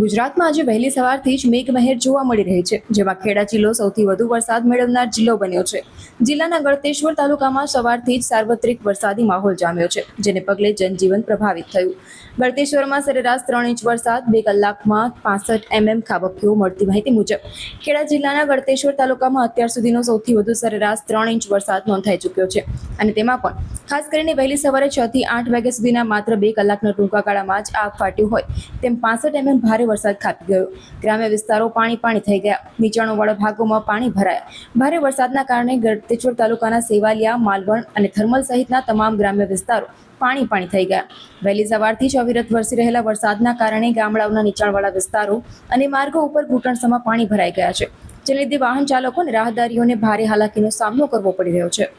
ગુજરાતમાં આજે વહેલી સવારથી જ મેઘમહેર જોવા મળી રહી છે, જેમાં ખેડા જિલ્લો સૌથી વધુ વરસાદ મેળવનાર જિલ્લો બન્યો છે. જિલ્લાના ગળતેશ્વર તાલુકામાં સવારથી જ સાર્વત્રિક વરસાદી માહોલ જામ્યો છે, જેને પગલે જનજીવન પ્રભાવિત થયું. ગળતેશ્વરમાં સરેરાશ 3 ઇંચ વરસાદ 2 કલાકમાં 65 mm ખાબક્યો. મળતી માહિતી મુજબ ખેડા જિલ્લાના ગળતેશ્વર તાલુકામાં અત્યાર સુધીનો સૌથી વધુ સરેરાશ 3 ઇંચ વરસાદ નોંધાઈ ચૂક્યો છે, અને તેમાં પણ ખાસ કરીને વહેલી સવારે 6 થી 8 વાગ્યા સુધીના માત્ર 2 કલાકના ટૂંકા ગાળામાં જ આગ ફાટ્યું હોય તેમ 65 mm ભારે વરસાદ ખાબકી ગયો. ગ્રામ્ય વિસ્તારો પાણી થઈ ગયા. નીચાણોવાળા ભાગોમાં પાણી ભરાયા. ભારે વરસાદના કારણે ગળતેશ્વર તાલુકાના સેવાલિયા, માલવણ અને થર્મલ સહિતના તમામ ગ્રામ્ય વિસ્તારો પાણી થઈ ગયા. વહેલી સવારથી જ અવિરત વરસી રહેલા વરસાદના કારણે ગામડાઓના નીચાણવાળા વિસ્તારો અને માર્ગો ઉપર ઘૂંટણસમાં પાણી ભરાઈ ગયા છે, જેને લીધે વાહન ચાલકો અને રાહદારીઓને ભારે હાલાકીનો સામનો કરવો પડી રહ્યો છે.